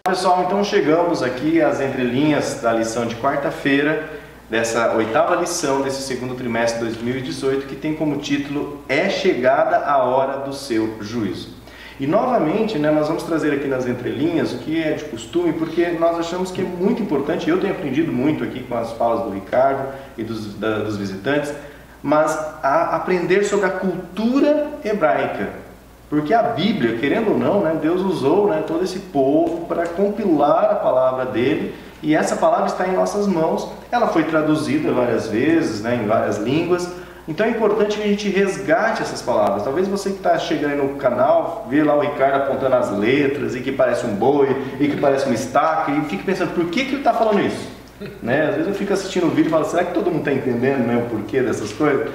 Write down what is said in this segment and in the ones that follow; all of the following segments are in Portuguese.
Pessoal, então chegamos aqui às entrelinhas da lição de quarta-feira, dessa oitava lição desse segundo trimestre de 2018, que tem como título É chegada a hora do seu juízo. E novamente, nós vamos trazer aqui nas entrelinhas o que é de costume, porque nós achamos que é muito importante, eu tenho aprendido muito aqui com as falas do Ricardo e dos visitantes, mas a aprender sobre a cultura hebraica. Porque a Bíblia, querendo ou não, Deus usou todo esse povo para compilar a palavra dele, e essa palavra está em nossas mãos. Ela foi traduzida várias vezes, em várias línguas, então é importante que a gente resgate essas palavras. Talvez você que está chegando aí no canal, vê lá o Ricardo apontando as letras, e que parece um boi, e que parece uma estaca, e fique pensando, por que ele está falando isso? Às vezes eu fico assistindo o vídeo e falo, será que todo mundo está entendendo o porquê dessas coisas?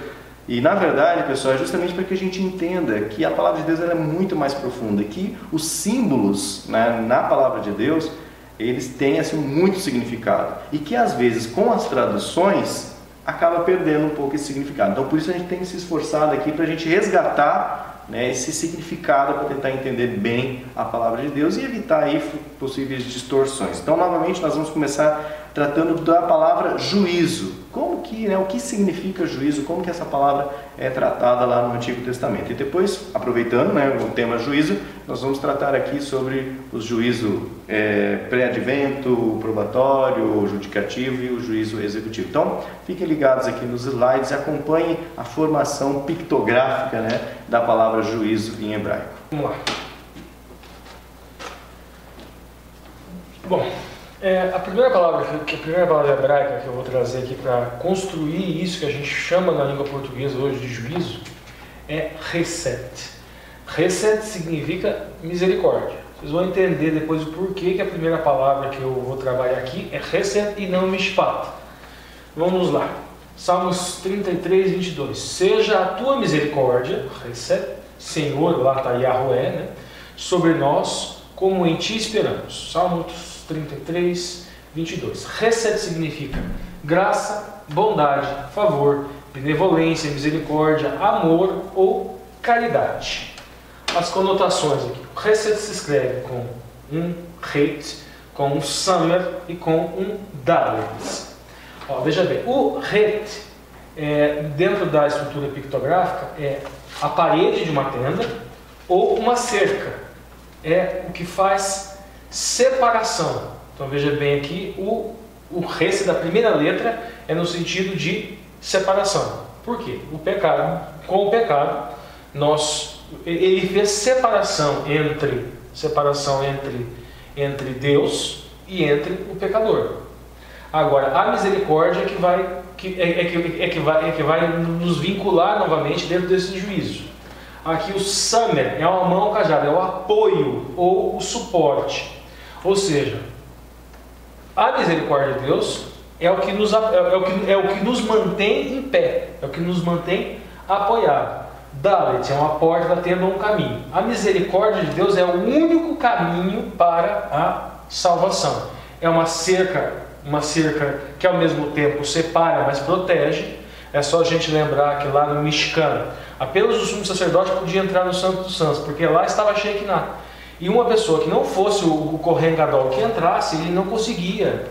E na verdade, pessoal, é justamente para que a gente entenda que a palavra de Deus ela é muito mais profunda, que os símbolos na palavra de Deus, eles têm muito significado, e que às vezes com as traduções acaba perdendo um pouco esse significado. Então por isso a gente tem se esforçado aqui para a gente resgatar esse significado, para tentar entender bem a palavra de Deus e evitar aí possíveis distorções. Então novamente nós vamos começar tratando da palavra juízo. Como que, o que significa juízo, como que essa palavra é tratada lá no Antigo Testamento. E depois, aproveitando o tema juízo, nós vamos tratar aqui sobre o juízo pré-advento, o probatório, o judicativo e o juízo executivo. Então, fiquem ligados aqui nos slides e acompanhem a formação pictográfica da palavra juízo em hebraico. Vamos lá. Bom, a primeira palavra hebraica que eu vou trazer aqui para construir isso que a gente chama na língua portuguesa hoje de juízo é Hesed. Hesed significa misericórdia. Vocês vão entender depois o porquê que a primeira palavra que eu vou trabalhar aqui é Hesed e não Mishpat. Vamos lá. Salmos 33, 22. Seja a tua misericórdia, Hesed, Senhor, lá está Yahweh, sobre nós, como em ti esperamos. Salmos 33, 22. Hesed significa graça, bondade, favor, benevolência, misericórdia, amor ou caridade. As conotações aqui. O Hesed se escreve com um Het, com um Samer e com um Dalet. Veja bem, o Het, dentro da estrutura pictográfica, é a parede de uma tenda ou uma cerca. É o que faz separação. Então veja bem aqui, o Hesed da primeira letra é no sentido de separação. Por quê? Com o pecado, ele fez separação entre Deus e entre o pecador. Agora, a misericórdia é que vai nos vincular novamente dentro desse juízo. Aqui o Samer é uma mão cajada, é o apoio ou o suporte. Ou seja, a misericórdia de Deus é o que nos mantém em pé, é o que nos mantém apoiado. Dalet é uma porta da tenda ou um caminho. A misericórdia de Deus é o único caminho para a salvação. É uma cerca que ao mesmo tempo separa, mas protege. É só a gente lembrar que lá no Mishkan, apenas o sumo sacerdote podia entrar no Santo dos Santos, porque lá estava a Shekinah. E uma pessoa que não fosse o Kohen Gadol que entrasse, ele não conseguia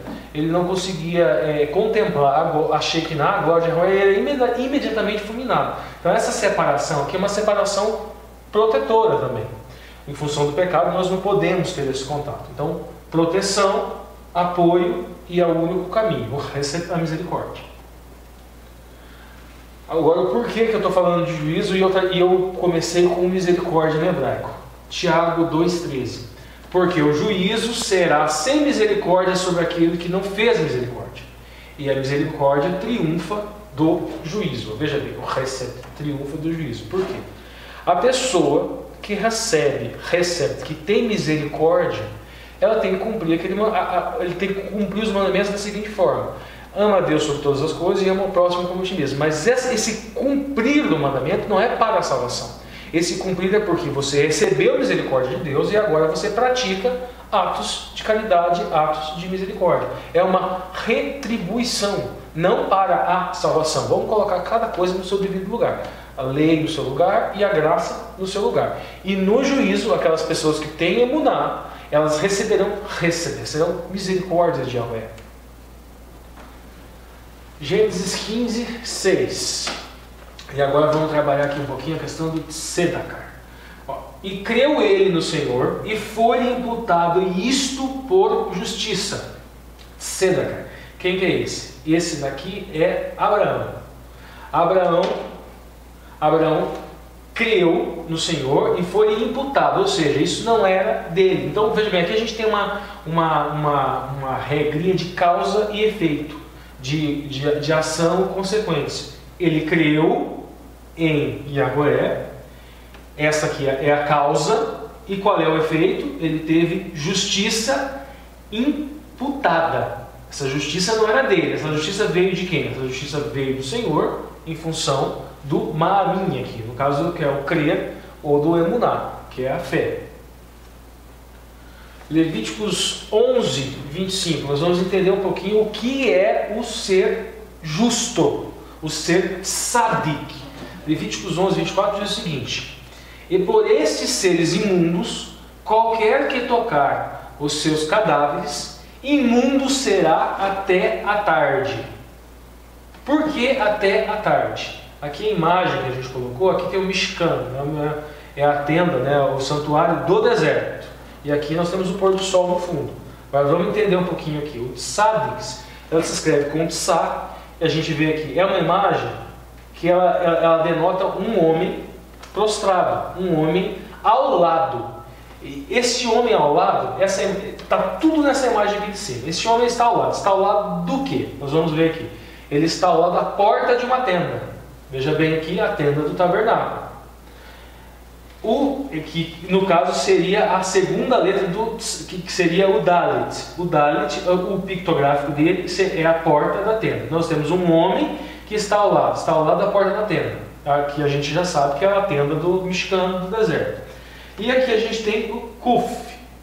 contemplar a Shekinah, a glória de Yahweh, ele era imediatamente fulminado. Então essa separação aqui é uma separação protetora também. Em função do pecado, nós não podemos ter esse contato. Então, proteção, apoio e é o único caminho, a misericórdia. Agora, o porquê que eu estou falando de juízo e eu comecei com misericórdia no hebraico? Tiago 2,13. Porque o juízo será sem misericórdia sobre aquele que não fez misericórdia. E a misericórdia triunfa do juízo. Veja bem, o Hesed triunfa do juízo. Por quê? A pessoa que recebe, que tem misericórdia, ela tem que cumprir ele tem que cumprir os mandamentos da seguinte forma: ama a Deus sobre todas as coisas e ama o próximo como a ti mesmo. Mas esse cumprir do mandamento não é para a salvação. Esse cumprir é porque você recebeu a misericórdia de Deus e agora você pratica atos de caridade, atos de misericórdia. É uma retribuição, não para a salvação. Vamos colocar cada coisa no seu devido lugar. A lei no seu lugar e a graça no seu lugar. E no juízo, aquelas pessoas que têm emuná elas receberão misericórdia de Yahvé. Gênesis 15, 6. E agora vamos trabalhar aqui um pouquinho a questão do tzedakah. E creu ele no Senhor, e foi imputado isto por justiça. Tzedakah. Quem que é esse? Esse daqui é Abraão. Abraão creu no Senhor e foi imputado, ou seja, isso não era dele. Então veja bem, aqui a gente tem uma regrinha de causa e efeito, de ação e consequência. Ele creu em Yahvé, essa aqui é a causa, e qual é o efeito? Ele teve justiça imputada. Essa justiça não era dele, essa justiça veio de quem? Essa justiça veio do Senhor em função do Ma'amim aqui, no caso que é o crer, ou do Emuná, que é a fé. Levíticos 11, 25, nós vamos entender um pouquinho o que é o ser justo, o ser tzadik. Levíticos 11, 24 diz o seguinte: e por estes seres imundos, qualquer que tocar os seus cadáveres, imundo será até a tarde. Por que até a tarde? Aqui a imagem que a gente colocou, aqui tem o Mishkan, é a tenda, né, o santuário do deserto. E aqui nós temos o pôr do sol no fundo. Mas vamos entender um pouquinho aqui. O tzaddik, ela se escreve com tzá, e a gente vê aqui, é uma imagem que ela denota um homem prostrado, um homem ao lado. E esse homem ao lado, está tudo nessa imagem aqui de cima. Esse homem está ao lado do quê? Nós vamos ver aqui. Ele está ao lado da porta de uma tenda. Veja bem aqui a tenda do tabernáculo. Que no caso seria a segunda letra que seria o Dalet. O Dalet, o pictográfico dele é a porta da tenda. Nós temos um homem que está ao lado da porta da tenda. Aqui a gente já sabe que é a tenda do Mishkan do deserto. E aqui a gente tem o Kuf,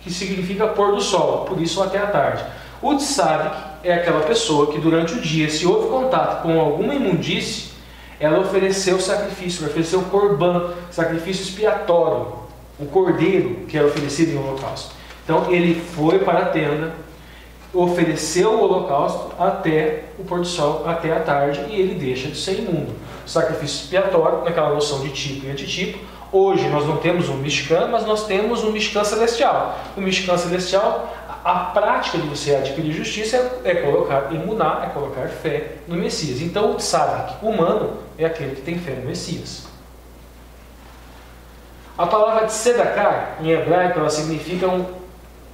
que significa pôr do sol, por isso até a tarde. O tzadik é aquela pessoa que durante o dia, se houve contato com alguma imundície, ela ofereceu sacrifício, ofereceu o korban, sacrifício expiatório, o cordeiro que era oferecido em holocausto. Então ele foi para a tenda, ofereceu o holocausto até o pôr do sol, até a tarde, e ele deixa de ser imundo. O sacrifício expiatório, naquela noção de tipo e antitipo. Hoje nós não temos um Mishkan, mas nós temos um Mishkan celestial. O Mishkan celestial, a prática de você adquirir justiça é colocar emuná, é colocar fé no Messias. Então o tzadik humano é aquele que tem fé no Messias. A palavra tzedakah, em hebraico, ela significa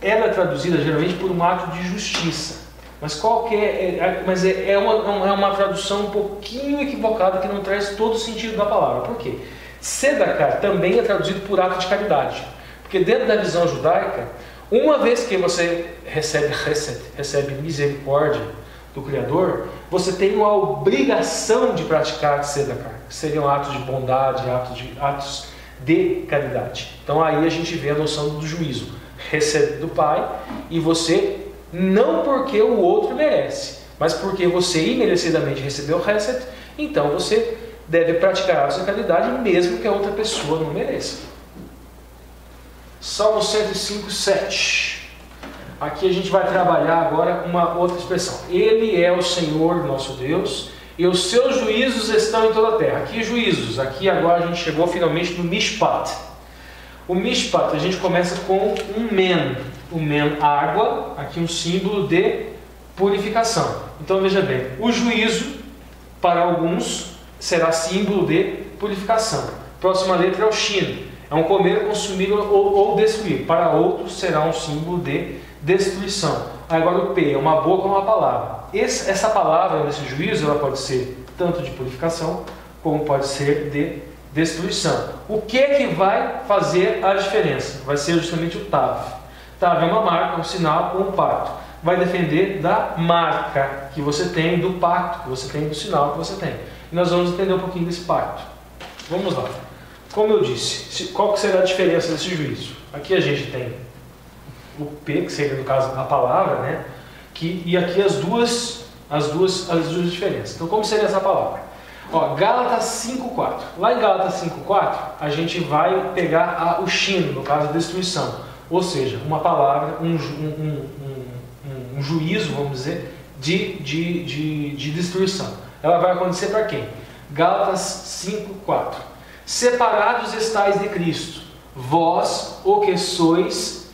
ela é traduzida geralmente por um ato de justiça. Mas é uma tradução um pouquinho equivocada que não traz todo o sentido da palavra. Por quê? Tzedakah também é traduzido por ato de caridade. Porque dentro da visão judaica, uma vez que você recebe misericórdia do Criador, você tem uma obrigação de praticar tzedakah, que seriam atos de bondade, atos de caridade. Então aí a gente vê a noção do juízo. Recebe do Pai, e você, não porque o outro merece, mas porque você imerecidamente recebeu o Hesed, então você deve praticar a sua caridade mesmo que a outra pessoa não mereça. Salmo 105, 7. Aqui a gente vai trabalhar agora uma outra expressão. Ele é o Senhor nosso Deus, e os seus juízos estão em toda a terra. Aqui juízos, aqui agora a gente chegou finalmente no Mishpat. O Mishpat, a gente começa com um men. O men, água, aqui um símbolo de purificação. Então veja bem, o juízo, para alguns, será símbolo de purificação. Próxima letra é o Shin. É um comer, consumir ou destruir. Para outros será um símbolo de destruição. Agora o P é uma boca ou uma palavra. Essa palavra, nesse juízo, ela pode ser tanto de purificação, como pode ser de destruição. O que é que vai fazer a diferença? Vai ser justamente o Tav. Tav é uma marca, um sinal ou um pacto. Vai depender da marca que você tem, do pacto que você tem, do sinal que você tem. E nós vamos entender um pouquinho desse pacto. Vamos lá. Como eu disse, qual que será a diferença desse juízo? Aqui a gente tem o P, que seria no caso a palavra, né? E aqui as duas diferenças. Então como seria essa palavra? Gálatas 5.4. Lá em Gálatas 5.4 a gente vai pegar o Shin, no caso a destruição. Ou seja, uma palavra, um juízo, vamos dizer, de destruição. Ela vai acontecer para quem? Gálatas 5:4. Separados estáis de Cristo, vós o que sois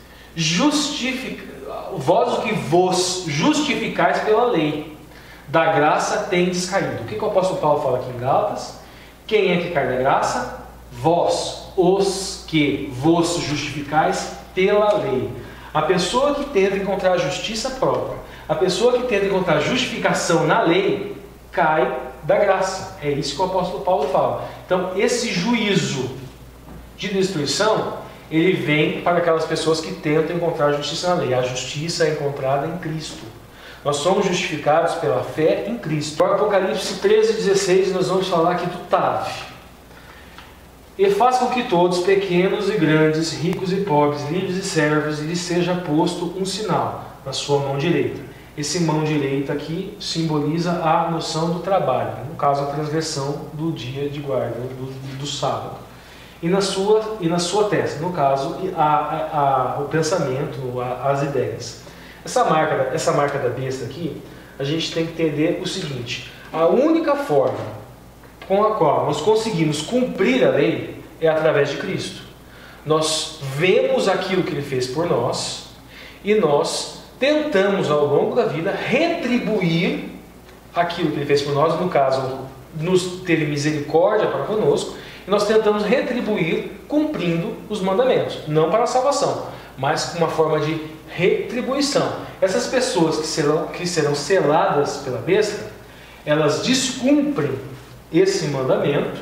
vós o que vos justificais pela lei, da graça tendes caído. O que o apóstolo Paulo fala aqui em Gálatas? Quem é que cai da graça? Vós, os que vos justificais pela lei. A pessoa que tenta encontrar justiça própria, a pessoa que tenta encontrar justificação na lei, cai da graça. É isso que o apóstolo Paulo fala. Então, esse juízo de destruição, ele vem para aquelas pessoas que tentam encontrar justiça na lei. A justiça é encontrada em Cristo. Nós somos justificados pela fé em Cristo. No Apocalipse 13:16, nós vamos falar aqui do Tav. E faz com que todos, pequenos e grandes, ricos e pobres, livres e servos, lhes seja posto um sinal na sua mão direita. Esse mão direita aqui simboliza a noção do trabalho, no caso a transgressão do dia de guarda, do sábado. E na sua testa, no caso, o pensamento, as ideias. Essa marca da besta aqui, a gente tem que entender o seguinte: a única forma com a qual nós conseguimos cumprir a lei é através de Cristo. Nós vemos aquilo que Ele fez por nós e nós tentamos ao longo da vida retribuir aquilo que Ele fez por nós. No caso, nos teve misericórdia para conosco, e nós tentamos retribuir cumprindo os mandamentos, não para a salvação, mas com uma forma de retribuição. Essas pessoas que serão seladas pela besta, elas descumprem esse mandamento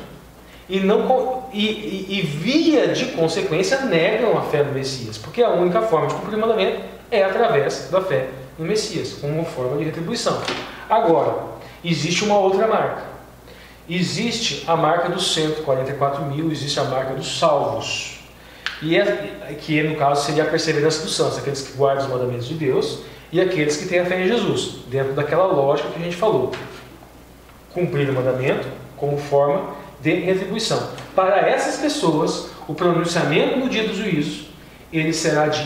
e via de consequência negam a fé no Messias, porque a única forma de cumprir o mandamento é através da fé no Messias, como uma forma de retribuição. Agora, existe uma outra marca. Existe a marca dos 144.000, existe a marca dos salvos, que no caso seria a perseverança dos santos, aqueles que guardam os mandamentos de Deus e aqueles que têm a fé em Jesus, dentro daquela lógica que a gente falou. Cumprir o mandamento como forma de retribuição. Para essas pessoas, o pronunciamento no dia do juízo, ele será de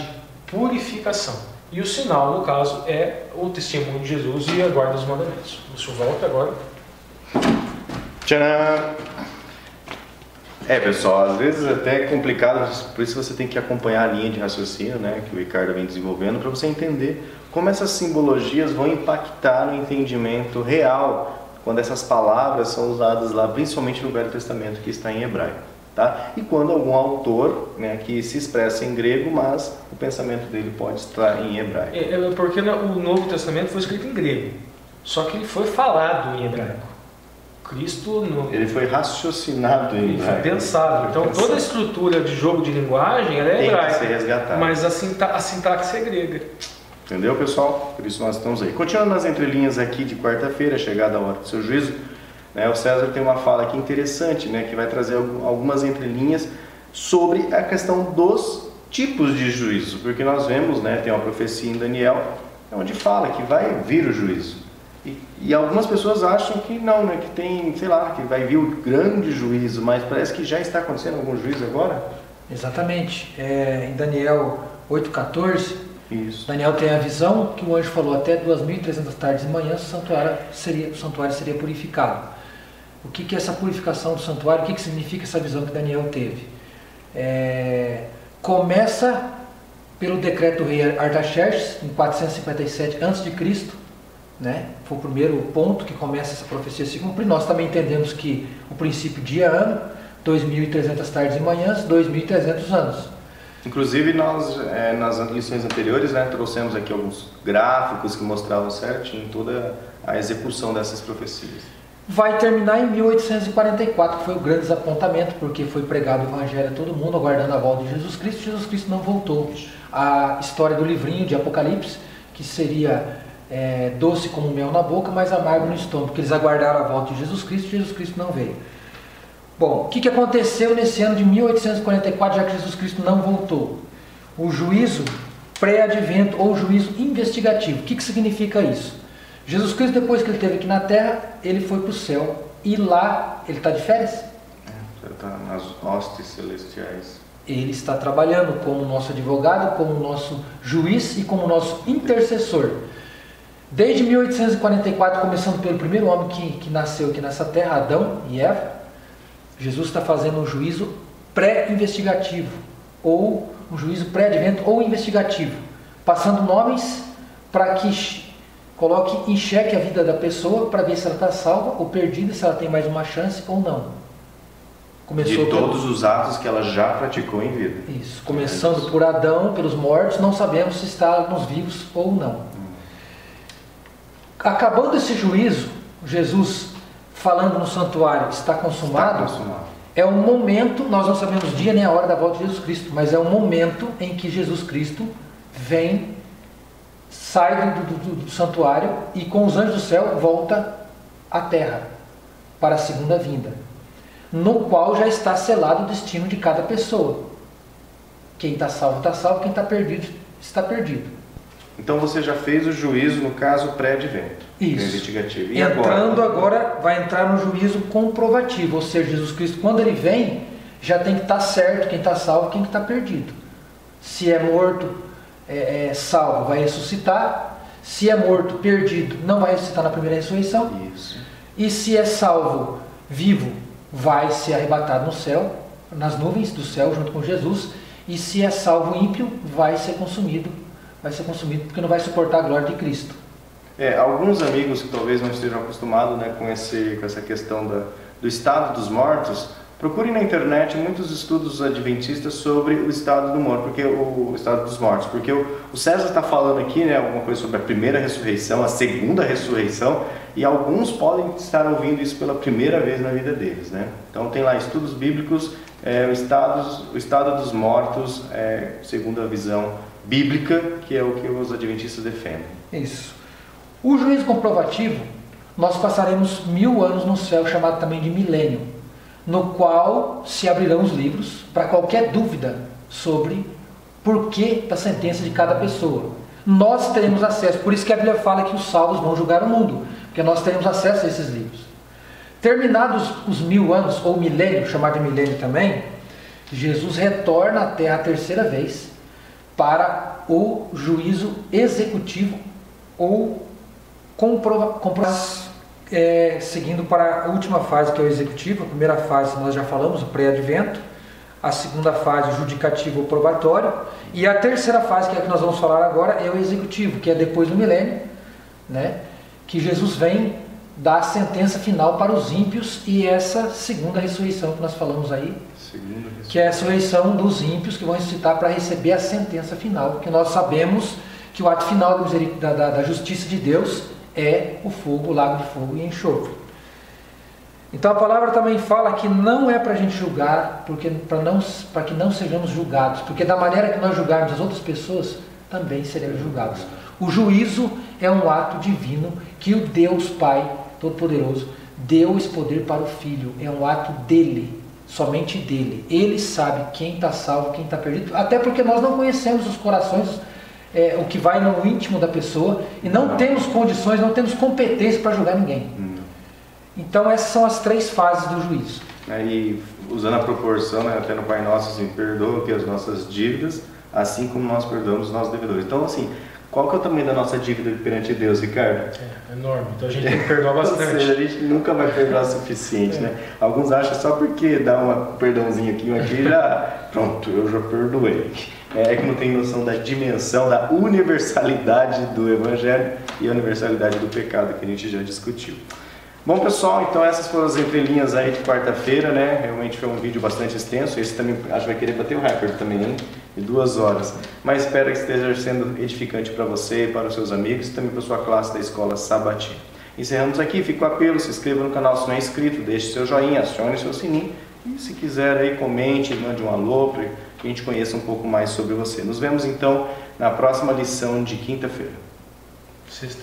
purificação. E o sinal, no caso, é o testemunho de Jesus e a guarda dos mandamentos. O senhor volta agora. Tcharam! Pessoal, às vezes até é complicado, por isso você tem que acompanhar a linha de raciocínio, né, que o Ricardo vem desenvolvendo, para você entender como essas simbologias vão impactar no entendimento real quando essas palavras são usadas lá, principalmente no Velho Testamento, que está em hebraico, tá? E quando algum autor, né, que se expressa em grego, mas o pensamento dele pode estar em hebraico. Porque o Novo Testamento foi escrito em grego, só que ele foi falado em hebraico. Cristo ele foi raciocinado em hebraico. Ele foi pensado. Então toda a estrutura de jogo de linguagem ela é hebraica, tem que ser resgatada, mas a sintaxe é grega. Entendeu, pessoal? Por isso nós estamos aí. Continuando nas entrelinhas aqui de quarta-feira, chegada a hora do seu juízo, né, o César tem uma fala aqui interessante, né, que vai trazer algumas entrelinhas sobre a questão dos tipos de juízo, porque nós vemos, né, tem uma profecia em Daniel, onde fala que vai vir o juízo. E algumas pessoas acham que não, né, que tem, sei lá, que vai vir o grande juízo, mas parece que já está acontecendo algum juízo agora? Exatamente. Em Daniel 8,14, isso. Daniel tem a visão que o anjo falou: até 2.300 tardes e manhãs o santuário seria purificado. O que é essa purificação do santuário? O que significa essa visão que Daniel teve? Começa pelo decreto do rei Artaxerxes, em 457 a.C., né? Foi o primeiro ponto que começa essa profecia a se cumprir. Nós também entendemos que o princípio dia-ano, 2.300 tardes e manhãs, 2.300 anos. Inclusive nós, nas lições anteriores, né, trouxemos aqui alguns gráficos que mostravam certinho toda a execução dessas profecias. Vai terminar em 1844, que foi o grande desapontamento, porque foi pregado o evangelho a todo mundo, aguardando a volta de Jesus Cristo. Jesus Cristo não voltou. A história do livrinho de Apocalipse, que seria doce como mel na boca, mas amargo no estômago, porque eles aguardaram a volta de Jesus Cristo não veio. Bom, o que aconteceu nesse ano de 1844, já que Jesus Cristo não voltou? O juízo pré-advento ou juízo investigativo. O que significa isso? Jesus Cristo, depois que ele esteve aqui na terra, ele foi para o céu e lá ele está de férias? Ele está nas hostes celestiais. Ele está trabalhando como nosso advogado, como nosso juiz e como nosso intercessor. Desde 1844, começando pelo primeiro homem que nasceu aqui nessa terra, Adão e Eva, Jesus está fazendo um juízo pré-investigativo, ou um juízo pré-advento ou investigativo, passando nomes para que coloque em xeque a vida da pessoa para ver se ela está salva ou perdida, se ela tem mais uma chance ou não. Começou de todos os atos que ela já praticou em vida. Isso, começando por Adão, pelos mortos, não sabemos se está nos vivos ou não. Acabando esse juízo, Jesus falando no santuário, está consumado. É um momento, nós não sabemos o dia nem a hora da volta de Jesus Cristo, mas é um momento em que Jesus Cristo vem, sai do santuário e com os anjos do céu volta à terra para a segunda vinda, no qual já está selado o destino de cada pessoa. Quem está salvo, quem está perdido, está perdido. Então você já fez o juízo, no caso, pré-advento. Isso. Investigativo. E entrando agora, vai entrar no juízo comprovativo, ou seja, Jesus Cristo, quando ele vem, já tem que estar certo quem está salvo e quem está perdido. Se é morto, salvo, vai ressuscitar. Se é morto, perdido, não vai ressuscitar na primeira ressurreição. Isso. E se é salvo, vivo, vai ser arrebatado no céu, nas nuvens do céu, junto com Jesus. E se é salvo ímpio, vai ser consumido porque não vai suportar a glória de Cristo. Alguns amigos que talvez não estejam acostumados, né, com essa questão do estado dos mortos, procurem na internet muitos estudos adventistas sobre o estado do morto, o estado dos mortos, porque o César está falando aqui, né, alguma coisa sobre a primeira ressurreição, a segunda ressurreição, e alguns podem estar ouvindo isso pela primeira vez na vida deles, né? Então tem lá estudos bíblicos, o estado dos mortos, segundo a visão bíblica, que é o que os adventistas defendem. Isso. O juízo comprovativo, nós passaremos 1000 anos no céu, chamado também de milênio, no qual se abrirão os livros para qualquer dúvida sobre porquê da sentença de cada pessoa. Nós teremos acesso, por isso que a Bíblia fala que os salvos vão julgar o mundo, porque nós teremos acesso a esses livros. Terminados os 1000 anos, ou milênio, chamado de milênio também, Jesus retorna à terra a terceira vez, para o juízo executivo ou seguindo para a última fase, que é o executivo. A primeira fase nós já falamos, o pré-advento. A segunda fase, o judicativo ou probatório. E a terceira fase, que é a que nós vamos falar agora, é o executivo, que é depois do milênio, né? Que Jesus vem dar a sentença final para os ímpios, e essa segunda ressurreição que nós falamos aí, que é a ressurreição dos ímpios que vão ressuscitar para receber a sentença final, porque nós sabemos que o ato final da justiça de Deus é o fogo, o lago de fogo e enxofre. Então a palavra também fala que não é para a gente julgar, para que não sejamos julgados, porque da maneira que nós julgarmos as outras pessoas, também seremos julgados. O juízo é um ato divino que o Deus Pai Todo-Poderoso deu esse poder para o Filho, é um ato dele. Somente dele. Ele sabe quem está salvo, quem está perdido, até porque nós não conhecemos os corações, o que vai no íntimo da pessoa, e não temos condições, não temos competência para julgar ninguém. Então essas são as 3 fases do juízo. E usando a proporção, né, até no Pai Nosso, assim, perdoa que as nossas dívidas, assim como nós perdoamos os nossos devedores. Então, assim, qual que é o tamanho da nossa dívida perante Deus, Ricardo? É enorme, então a gente tem que perdoar bastante. Ou seja, a gente nunca vai perdoar o suficiente, né? Alguns acham só porque dá um perdãozinho aqui, já, pronto, eu já perdoei. É que não tem noção da dimensão, da universalidade do Evangelho e a universalidade do pecado que a gente já discutiu. Bom, pessoal, então essas foram as entrelinhas aí de quarta-feira, né? Realmente foi um vídeo bastante extenso. Esse também acho que vai querer bater o recorde também, hein? De 2 horas. Mas espero que esteja sendo edificante para você, para os seus amigos e também para a sua classe da Escola Sabatina. Encerramos aqui, fica o apelo, se inscreva no canal se não é inscrito, deixe seu joinha, acione seu sininho e se quiser aí comente, mande um alô para que a gente conheça um pouco mais sobre você. Nos vemos então na próxima lição de quinta-feira. Sexta.